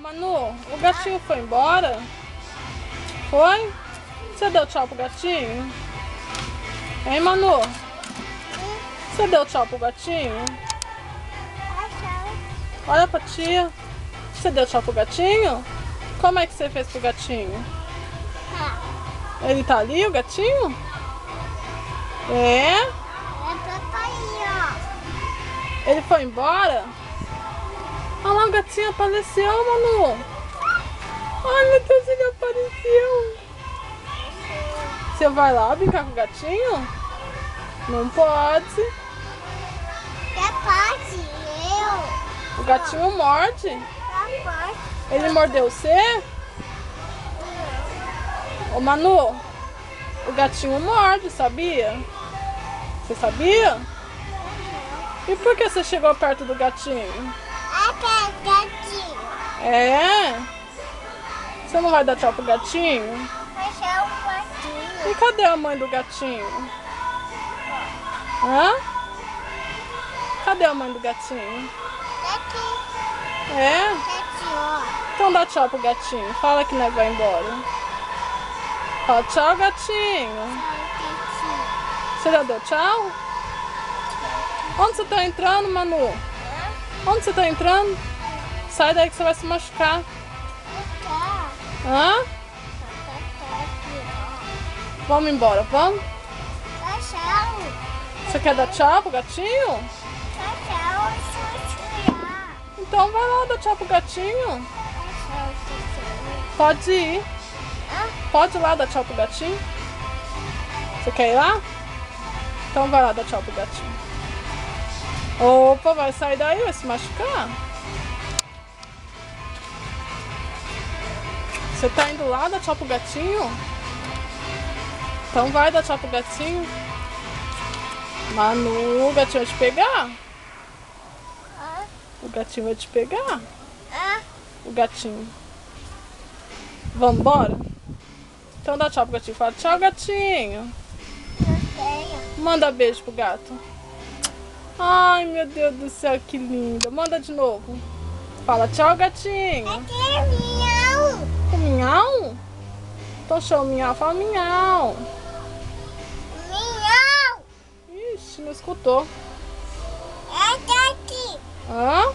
Manu, o gatinho foi embora? Foi? Você deu tchau pro gatinho? Hein, Manu? Você deu tchau pro gatinho? Olha pra tia. Você deu tchau pro gatinho? Como é que você fez pro gatinho? Ele tá ali, o gatinho? É? Ele foi embora? Olha lá, o gatinho apareceu, Manu. Ai, meu Deus, ele apareceu. Você vai lá brincar com o gatinho? Não pode. O gatinho morde. Ele mordeu você? Ô, Manu, o gatinho morde, sabia? Você sabia? E por que você chegou perto do gatinho? É? Você não vai dar tchau pro gatinho? E cadê a mãe do gatinho? Hã? Cadê a mãe do gatinho? É? Então dá tchau pro gatinho. Fala que nós vai embora. Fala tchau, gatinho. Você já deu tchau? Onde você tá entrando, Manu? Onde você tá entrando? Sai daí que você vai se machucar. Hã? Vamos embora, vamos? Você quer dar tchau pro gatinho? Então vai lá dar tchau pro gatinho. Pode ir. Pode ir lá dar tchau pro gatinho. Você quer ir lá? Então vai lá dar tchau pro gatinho. Opa, vai sair daí, vai se machucar. Você tá indo lá dar tchau pro gatinho? Então vai dar tchau pro gatinho. Manu, o gatinho vai te pegar? O gatinho vai te pegar? O gatinho. Vamos embora? Então dá tchau pro gatinho. Fala tchau, gatinho. Manda beijo pro gato. Ai, meu Deus do céu, que linda. Manda de novo. Fala tchau, gatinho. O minhau? Então show, minhau. Fala minhau. Ixi, não escutou. Hã?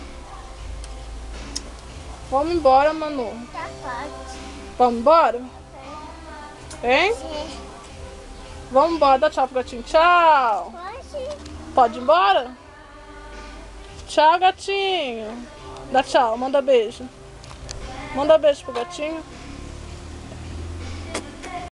Vamos embora, Manu. Vamos embora? Hein? Vamos embora. Dá tchau pro gatinho. Tchau. Pode ir embora? Tchau, gatinho. Dá tchau. Manda beijo. Manda beijo pro gatinho.